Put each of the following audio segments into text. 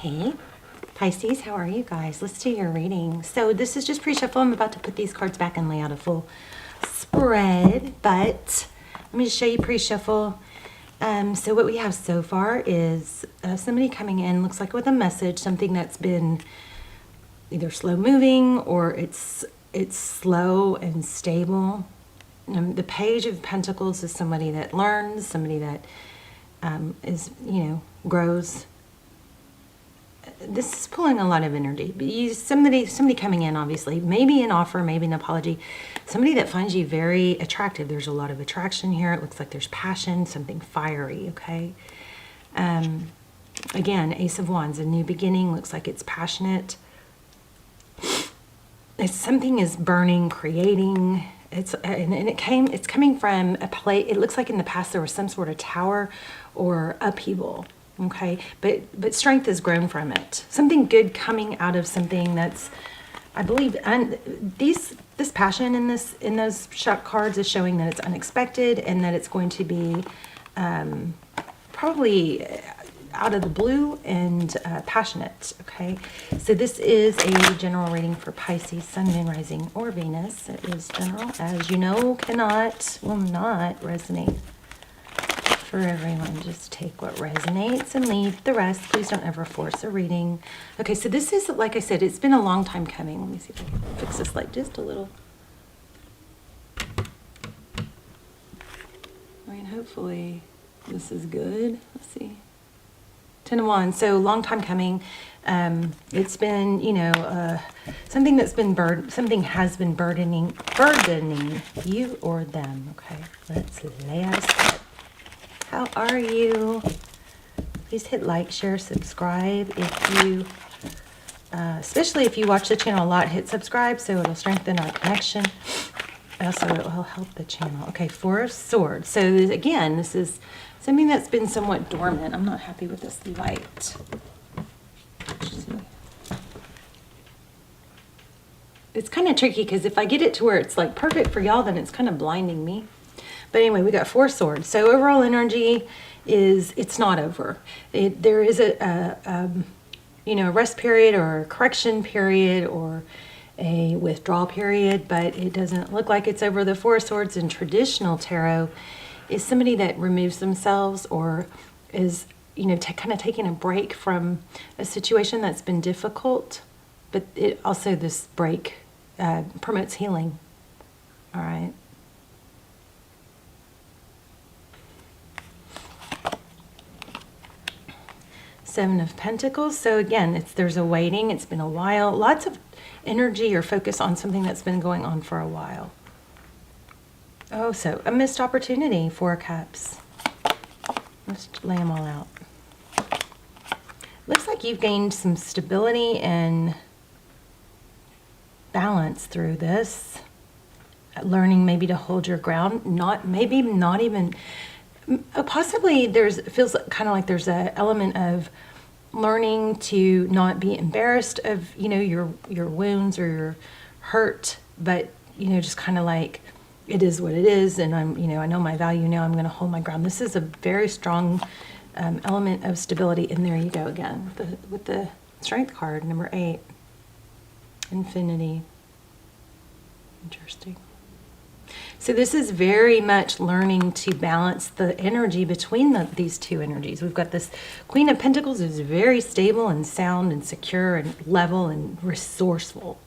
Hey, Pisces, how are you guys? Let's do your reading. So this is just pre-shuffle. I'm about to put these cards back and lay out a full spread, but let me just show you pre-shuffle. So what we have so far is somebody coming in, looks like with a message, something that's been either slow moving or it's slow and stable. The Page of Pentacles is somebody that learns, somebody that is, grows. This is pulling a lot of energy. But somebody coming in, obviously, maybe an offer, maybe an apology. Somebody that finds you very attractive. There's a lot of attraction here. It looks like there's passion, something fiery, okay? Again, Ace of Wands, a new beginning. Looks like it's passionate. Something is burning, creating. It's coming from a place. It looks like in the past there was some sort of tower or upheaval. Okay, but strength has grown from it. Something good coming out of something that's, I believe, this passion in those shot cards is showing that it's unexpected and that it's going to be probably out of the blue and passionate. Okay, so this is a general reading for Pisces, Sun, Moon, Rising, or Venus. It is general, as you know, will not resonate for everyone. Just take what resonates and leave the rest. Please don't ever force a reading. Okay, so this is, like I said, it's been a long time coming. Let me see if I can fix this light just a little. I mean, hopefully this is good. Let's see. 10 of Wands, so long time coming. It's been, something that's been something has been burdening you or them. Okay, let's lay out a spread. How are you? Please hit like, share, subscribe. If you, especially if you watch the channel a lot, hit subscribe so it'll strengthen our connection. Also, it will help the channel. Okay, Four of Swords. So again, this is something that's been somewhat dormant. I'm not happy with this light. It's kind of tricky because if I get it to where it's like perfect for y'all, then it's kind of blinding me. But anyway, we got Four Swords. So overall energy is, it's not over. There is a rest period or a correction period or a withdrawal period, but it doesn't look like it's over. The Four Swords in traditional tarot is somebody that removes themselves or is, kind of taking a break from a situation that's been difficult. But it also, this break promotes healing. All right. Seven of Pentacles. So again, there's a waiting. It's been a while. Lots of energy or focus on something that's been going on for a while. Oh, so a missed opportunity. Four of Cups. Let's lay them all out. Looks like you've gained some stability and balance through this. Learning maybe to hold your ground. Possibly it feels kind of like there's an element of learning to not be embarrassed of, your wounds or your hurt, but, just kind of like, it is what it is, and I'm, I know my value now, I'm going to hold my ground. This is a very strong element of stability, and there you go again, with the Strength card, number 8. Infinity. Interesting. So this is very much learning to balance the energy between these two energies. We've got this Queen of Pentacles who's very stable and sound and secure and level and resourceful.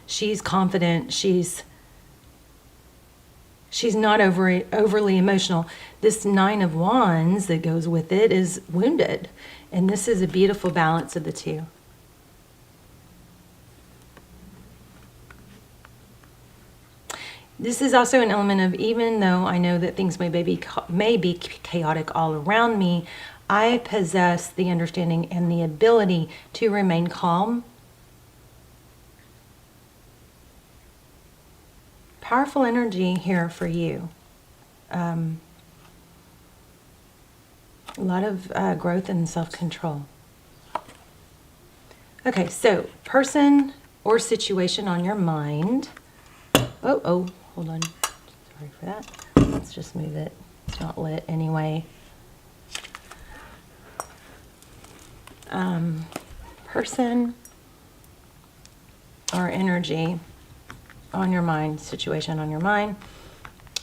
She's confident. She's not overly emotional. This Nine of Wands that goes with it is wounded. And this is a beautiful balance of the two. This is also an element of, even though I know that things may be chaotic all around me, I possess the understanding and the ability to remain calm. Powerful energy here for you. A lot of growth and self-control. Okay, so person or situation on your mind. Oh. Hold on. Sorry for that. Let's just move it. It's not lit anyway. person or energy on your mind, situation on your mind.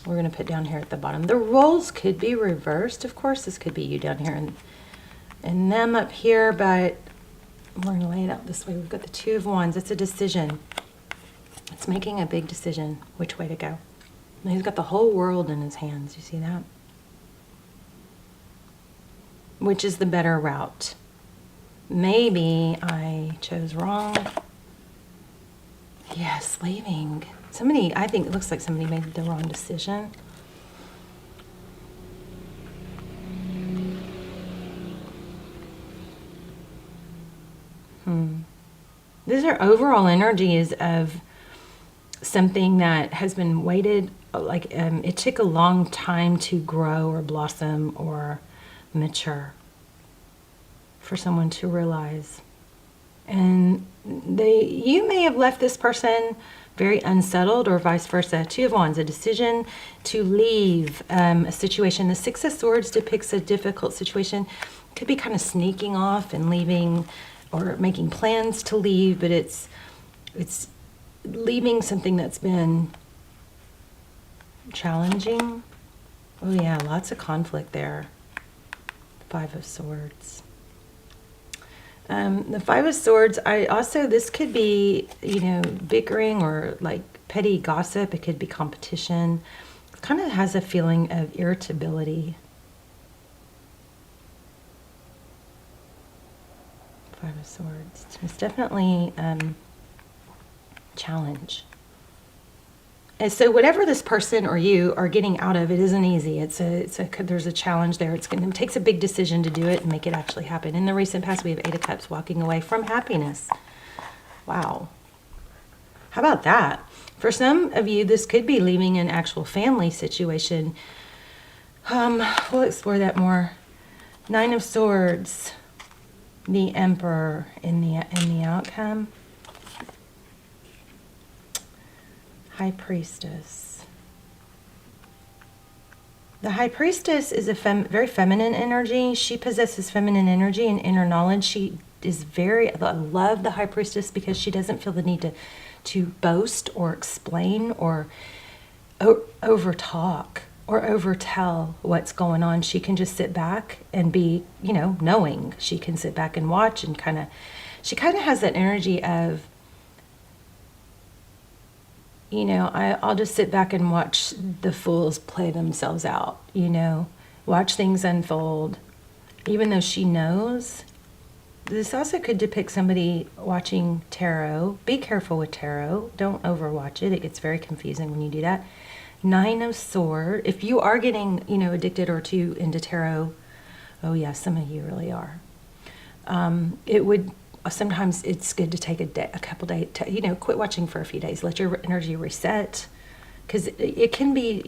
We're going to put down here at the bottom. The roles could be reversed. Of course, this could be you down here and them up here, but we're going to lay it out this way. We've got the Two of Wands. It's a decision. It's making a big decision which way to go. And he's got the whole world in his hands. You see that? Which is the better route? Maybe I chose wrong. Yes, leaving. Somebody, I think it looks like somebody made the wrong decision. These are overall energies of something that has been waited, like it took a long time to grow or blossom or mature for someone to realize. And you may have left this person very unsettled, or vice versa. Two of Wands, a decision to leave a situation. The Six of Swords depicts a difficult situation. Could be kind of sneaking off and leaving, or making plans to leave, but it's leaving something that's been challenging. Oh yeah, lots of conflict there. Five of Swords. The Five of Swords, this could be, bickering or like petty gossip. It could be competition. It kind of has a feeling of irritability. Five of Swords. It's definitely challenge. And so whatever this person or you are getting out of, it isn't easy. There's a challenge there. It takes a big decision to do it and make it actually happen. In the recent past, we have Eight of Cups, walking away from happiness. Wow. How about that? For some of you, this could be leaving an actual family situation. We'll explore that more. Nine of Swords, the Emperor in the outcome. High Priestess. The High Priestess is a very feminine energy. She possesses feminine energy and inner knowledge. I love the High Priestess because she doesn't feel the need to boast or explain or over talk or over tell what's going on. She can just sit back and be, knowing. She can sit back and watch and she kind of has that energy of, I'll just sit back and watch the fools play themselves out, watch things unfold, even though she knows. This also could depict somebody watching tarot. Be careful with tarot. Don't overwatch it. It gets very confusing when you do that. Nine of Swords. If you are getting, addicted or too into tarot, oh yeah, some of you really are. Sometimes it's good to take a couple days, quit watching for a few days. Let your energy reset, because it can be,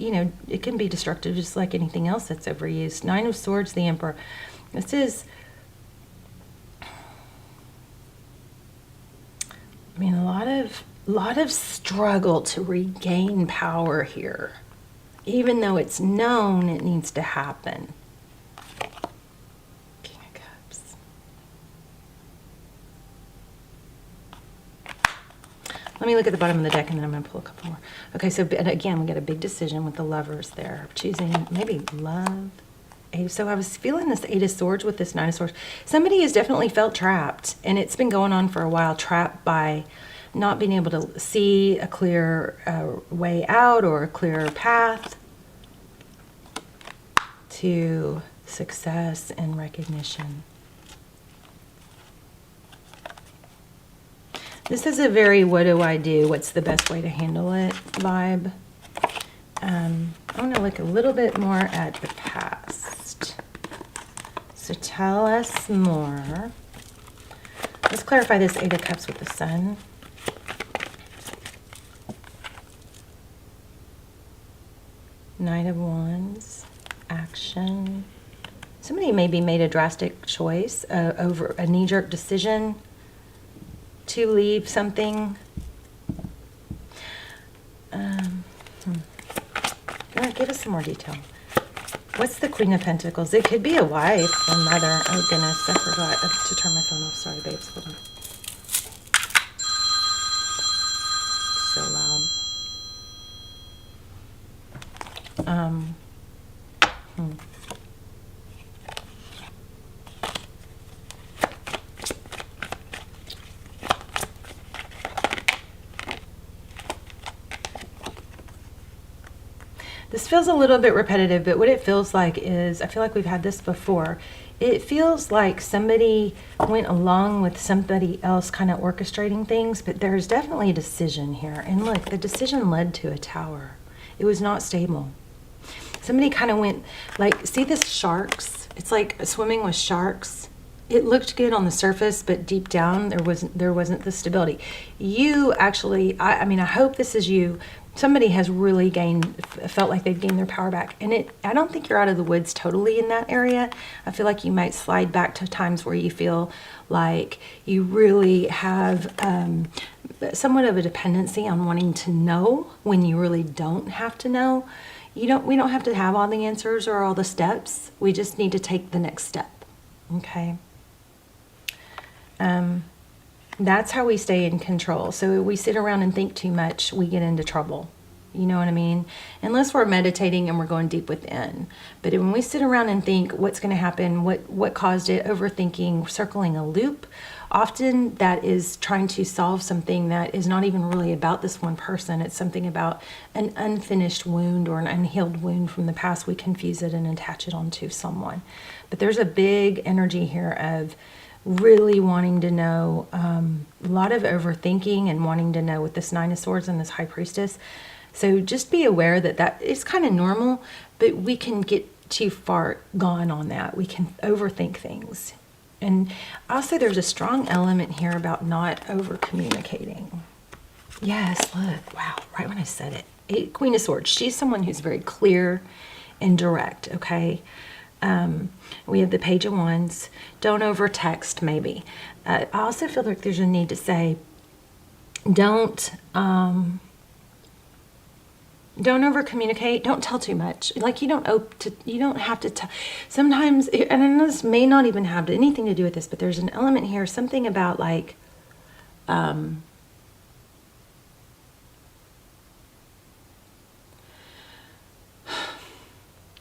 it can be destructive, just like anything else that's overused. Nine of Swords, the Emperor. This is, a lot of struggle to regain power here, even though it's known it needs to happen. Let me look at the bottom of the deck and then I'm going to pull a couple more. Okay, so again, we got a big decision with the Lovers there. Choosing maybe love. So I was feeling this Eight of Swords with this Nine of Swords. Somebody has definitely felt trapped, and it's been going on for a while, trapped by not being able to see a clear way out or a clear path to success and recognition. This is a very what do I do, what's the best way to handle it vibe. I want to look a little bit more at the past. So tell us more. Let's clarify this Eight of Cups with the Sun. Knight of Wands, action. Somebody maybe made a drastic choice over a knee-jerk decision to leave something. Give us some more detail. What's the Queen of Pentacles? It could be a wife or mother. Oh goodness, I forgot to turn my phone off. Sorry, babes. Hold on. So loud. This feels a little bit repetitive, but what it feels like is, I feel like we've had this before. It feels like somebody went along with somebody else kind of orchestrating things, but there's definitely a decision here. And look, the decision led to a tower. It was not stable. Somebody kind of went, like, see this sharks? It's like swimming with sharks. It looked good on the surface, but deep down there wasn't the stability. You actually, I mean, I hope this is you. Somebody has really felt like they've gained their power back. And I don't think you're out of the woods totally in that area. I feel like you might slide back to times where you feel like you really have somewhat of a dependency on wanting to know when you really don't have to know. We don't have to have all the answers or all the steps. We just need to take the next step. Okay. That's how we stay in control. So if we sit around and think too much, we get into trouble. You know what I mean? Unless we're meditating and we're going deep within. But when we sit around and think what's going to happen, what caused it, overthinking, circling a loop, often that is trying to solve something that is not even really about this one person. It's something about an unfinished wound or an unhealed wound from the past. We confuse it and attach it onto someone. But there's a big energy here of really wanting to know, a lot of overthinking and wanting to know with this Nine of Swords and this High Priestess. So just be aware that is kind of normal, but we can get too far gone on that. We can overthink things. And also there's a strong element here about not over communicating. Yes, look, wow, right when I said it. Queen of Swords, she's someone who's very clear and direct, okay? We have the Page of Wands. Don't over text, maybe. I also feel like there's a need to say, don't over communicate. Don't tell too much. Like you don't have to tell. Sometimes, and I know this may not even have anything to do with this, but there's an element here, something about like,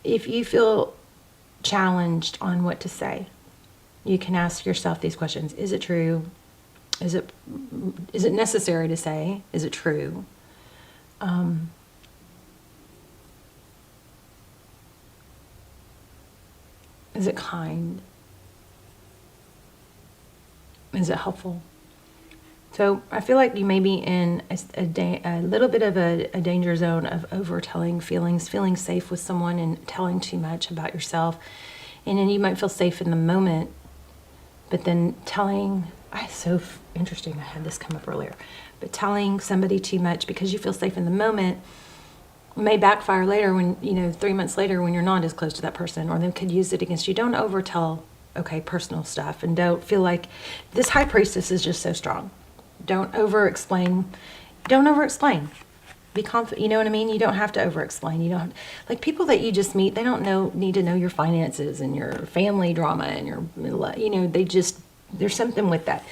if you feel challenged on what to say, you can ask yourself these questions. Is it true? Is it necessary to say? Is it true? Is it kind? Is it helpful? So I feel like you may be in a little bit of a danger zone of over-telling feeling safe with someone and telling too much about yourself. And then you might feel safe in the moment, but then so interesting, I had this come up earlier, but telling somebody too much because you feel safe in the moment may backfire later when, 3 months later when you're not as close to that person, or they could use it against you. Don't over-tell, personal stuff, and don't feel like this High Priestess is just so strong. Don't over-explain. Don't over-explain. Be confident. You know what I mean? You don't have to over-explain. You don't like people that you just meet. They don't need to know your finances and your family drama and your, there's something with that.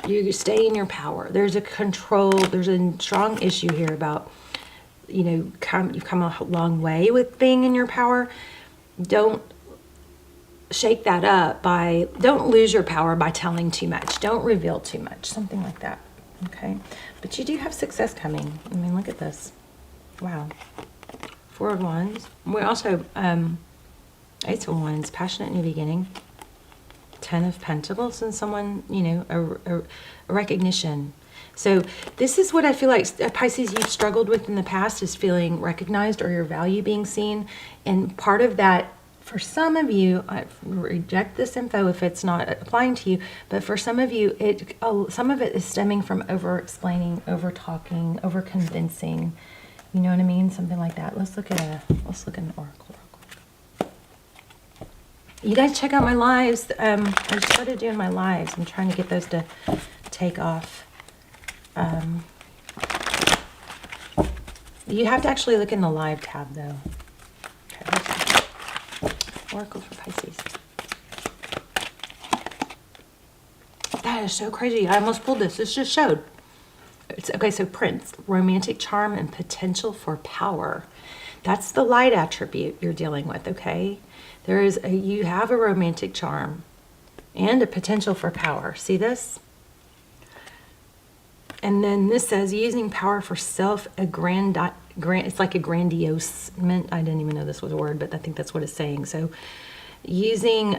You stay in your power. There's a control. There's a strong issue here about, you've come a long way with being in your power. Don't shake that up don't lose your power by telling too much. Don't reveal too much. Something like that. Okay, but you do have success coming. I mean, look at this. Wow. Four of Wands. We also, Ace of Wands, passionate new beginning. 10 of Pentacles, and someone, a recognition. So this is what I feel like, Pisces, you've struggled with in the past, is feeling recognized or your value being seen. And part of that, for some of you, I reject this info if it's not applying to you, but for some of you, some of it is stemming from over-explaining, over-talking, over-convincing. You know what I mean? Something like that. Let's look at an oracle real quick. You guys check out my lives. I just started doing my lives. I'm trying to get those to take off. You have to actually look in the live tab, though. Okay, Oracle for Pisces. That is so crazy. I almost pulled this. This just showed. It's, okay, so Prince, romantic charm and potential for power. That's the light attribute you're dealing with, okay? You have a romantic charm and a potential for power. See this? And then this says using power for it's like a grandiosement. I didn't even know this was a word, but I think that's what it's saying. So using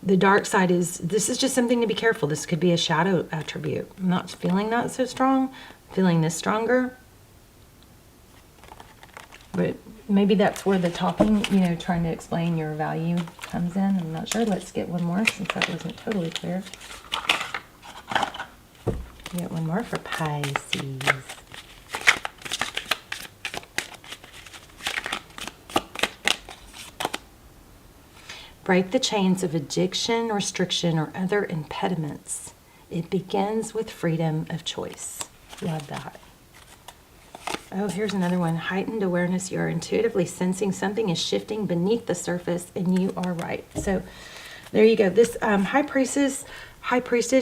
the dark side this is just something to be careful. This could be a shadow attribute. I'm not feeling that so strong. I'm feeling this stronger. But maybe that's where the talking, trying to explain your value comes in. I'm not sure. Let's get one more since that wasn't totally clear. Get one more for Pisces. Break the chains of addiction, restriction, or other impediments. It begins with freedom of choice. Love that. Oh, here's another one. Heightened awareness. You're intuitively sensing something is shifting beneath the surface, and you are right. So there you go. This High Priestess,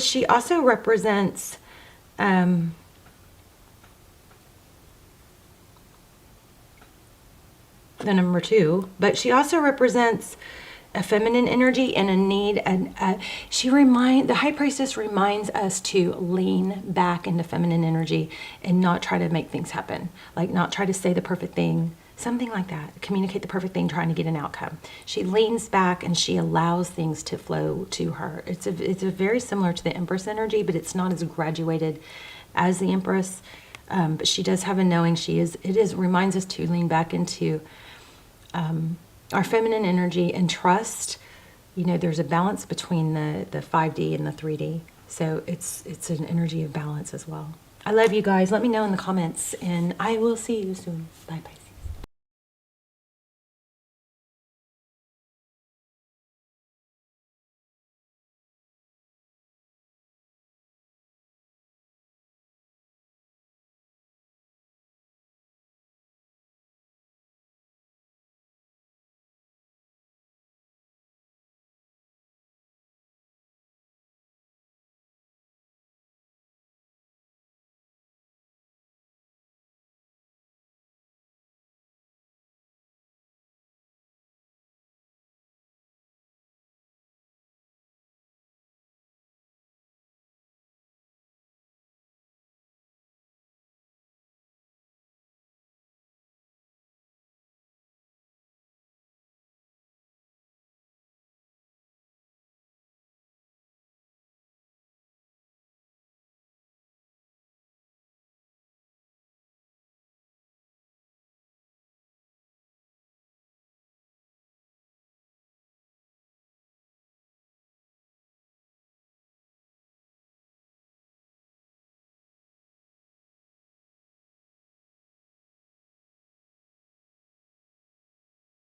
she also represents the number 2, but she also represents a feminine energy and a need, and the High Priestess reminds us to lean back into feminine energy and not try to make things happen, like not try to say the perfect thing, something like that, communicate the perfect thing, trying to get an outcome. She leans back and she allows things to flow to her. It's a very similar to the Empress energy, but it's not as graduated as the Empress, but she does have a knowing. Reminds us to lean back into our feminine energy and trust. There's a balance between the 5D and the 3D. So it's an energy of balance as well. I love you guys. Let me know in the comments, and I will see you soon. Bye, bye.